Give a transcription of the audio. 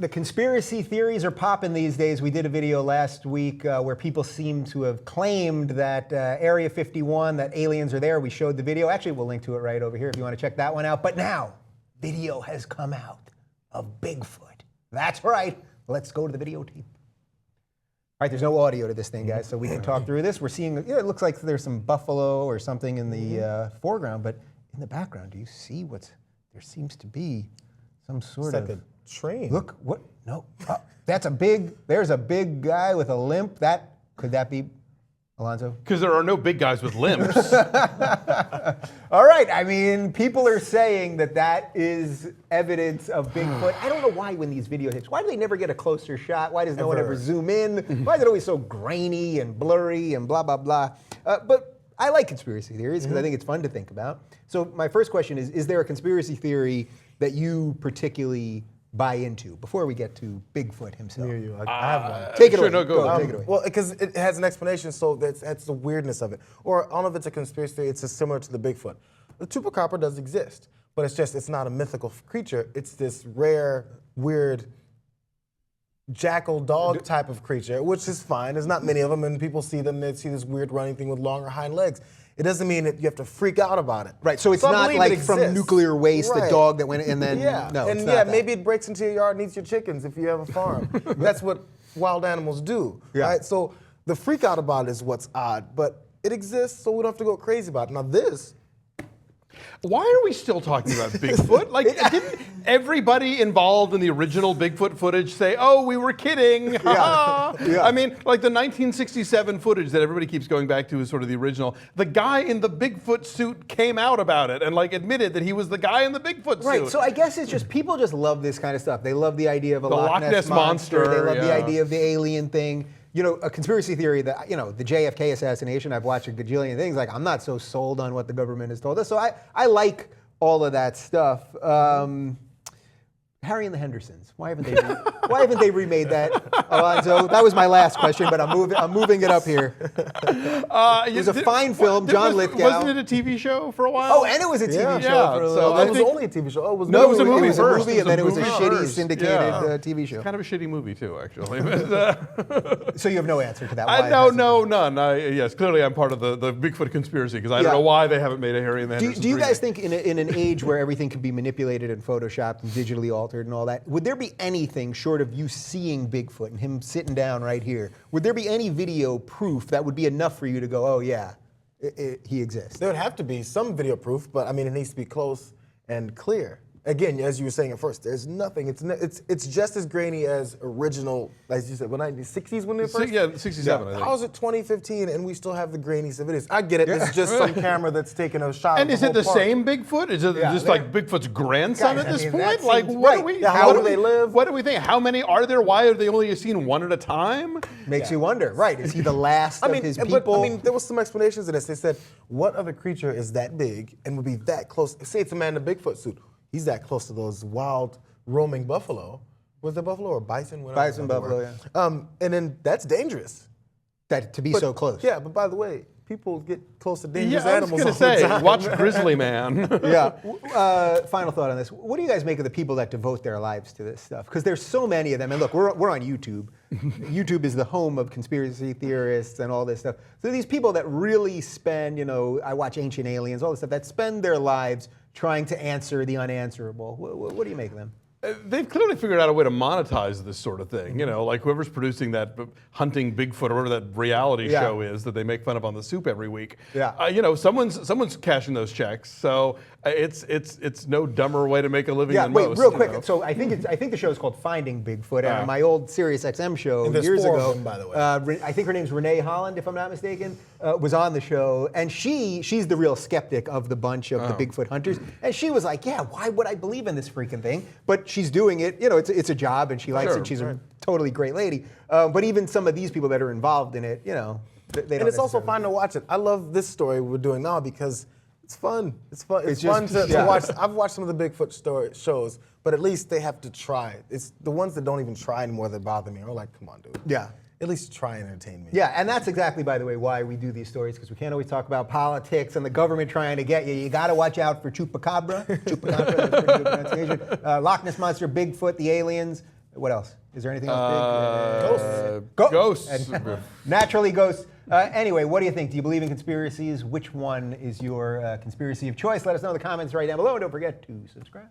The conspiracy theories are popping these days. We did a video last week where people seem to have claimed that Area 51, that aliens are there. We showed the video. Actually, we'll link to it right over here if you want to check that one out. But now, video has come out of Bigfoot. That's right. Let's go to the videotape. All right, there's no audio to this thing, guys, so we can talk through this. We're seeing, it looks like there's some buffalo or something in the foreground, but in the background, do you see there seems to be some sort of... Like a train. Look, what? No. There's a big guy with a limp. Could that be Alonso? Because there are no big guys with limps. All right, I mean, people are saying that is evidence of Bigfoot. I don't know why when these video hits, why do they never get a closer shot? Why does no one ever zoom in? Why is it always so grainy and blurry and blah, blah, blah? But I like conspiracy theories because I think it's fun to think about. So my first question is there a conspiracy theory that you particularly buy into before we get to Bigfoot himself? I have one. Take it sure, away. no, go. Take it away. Well, because it has an explanation, so that's the weirdness of it. Or I don't know if it's a conspiracy theory, it's similar to the Bigfoot. The chupacabra does exist, but it's not a mythical creature. It's this rare, weird jackal dog type of creature, which is fine. There's not many of them, and people see them, they see this weird running thing with longer hind legs. It doesn't mean that you have to freak out about it. Right, so it's not like from nuclear waste, a dog that went and then, no, it's not that. Maybe it breaks into your yard and eats your chickens if you have a farm. That's what wild animals do, right? So the freak out about it is what's odd, but it exists, so we don't have to go crazy about it. Now this, Why are we still talking about Bigfoot? Like, didn't everybody involved in the original Bigfoot footage say, "Oh, we were kidding"? I mean, like the 1967 footage that everybody keeps going back to is sort of the original. The guy in the Bigfoot suit came out about it and like admitted that he was the guy in the Bigfoot suit. Right. So I guess it's just people just love this kind of stuff. They love the idea of a Loch Ness monster. They love the idea of the alien thing. You know, a conspiracy theory that, you know, the JFK assassination, I've watched a gajillion things. Like, I'm not so sold on what the government has told us. So I like all of that stuff. Harry and the Hendersons. Why haven't they remade that, Alonso? That was my last question, but I'm moving it up here. It was a fine film, John Lithgow. Wasn't it a TV show for a while? Oh, and it was a TV show for a little while. It was only a TV show. Oh, it was no, it was a movie It was first. a movie, and then it was a shitty syndicated TV show. It's kind of a shitty movie too, actually. So you have no answer to that? No, none. Yes, clearly I'm part of the Bigfoot conspiracy because I don't know why they haven't made a Harry and the Hendersons. Do you guys think in an age where everything can be manipulated and photoshopped and digitally altered and all that, would there be anything short of you seeing Bigfoot and him sitting down right here? Would there be any video proof that would be enough for you to go, oh yeah, he exists? There would have to be some video proof, but I mean, it needs to be close and clear. Again, as you were saying at first, there's nothing. It's just as grainy as original, as you said, when the 60s when they first? Yeah, 67, I think. How is it 2015 and we still have the grainy videos? I get it. It's just some camera that's taking a shot. And is it the same Bigfoot? Is it just like Bigfoot's grandson Guys, at this I mean, point? that Like, seems what right. do we? Yeah, how do they live? What do we think? How many are there? Why are they only seen one at a time? Makes you wonder. Right? Is he the last of his people? But, I mean, there was some explanations to this. They said, what other creature is that big and would be that close? Say it's a man in a Bigfoot suit. He's that close to those wild roaming buffalo. Was it buffalo or bison? Bison, buffalo, yeah. And then that's dangerous. To be so close. Yeah, but by the way, people get close to dangerous I was animals going all to say, the time. watch Grizzly Man. Yeah. Final thought on this. What do you guys make of the people that devote their lives to this stuff? Because there's so many of them. And look, we're on YouTube. YouTube is the home of conspiracy theorists and all this stuff. So these people that really spend, I watch Ancient Aliens, all this stuff, that spend their lives trying to answer the unanswerable. What do you make of them? They've clearly figured out a way to monetize this sort of thing. Like whoever's producing that Hunting Bigfoot or whatever that reality show is that they make fun of on The Soup every week. Yeah. Someone's cashing those checks. So it's no dumber way to make a living than most. Real quick. So I think the show is called Finding Bigfoot. And my old Sirius XM show years ago, by the way. I think her name's Renee Holland, if I'm not mistaken, was on the show, and she's the real skeptic of the bunch of the Bigfoot hunters, and she was like, yeah, why would I believe in this freaking thing? But she's doing it. It's a job, and she likes it. She's a totally great lady. But even some of these people that are involved in it, they don't. And it's also fun to watch it. I love this story we're doing now because it's fun. It's fun. It's fun to watch. I've watched some of the Bigfoot shows, but at least they have to try. It's the ones that don't even try anymore that bother me. I'm like, come on, dude. Yeah. At least try and entertain me. Yeah, and that's exactly, by the way, why we do these stories, because we can't always talk about politics and the government trying to get you. You got to watch out for Chupacabra. Chupacabra, that's pretty good pronunciation. Loch Ness Monster, Bigfoot, the aliens. What else? Is there anything else big? Ghosts. Naturally, ghosts. Anyway, what do you think? Do you believe in conspiracies? Which one is your conspiracy of choice? Let us know in the comments right down below. And don't forget to subscribe.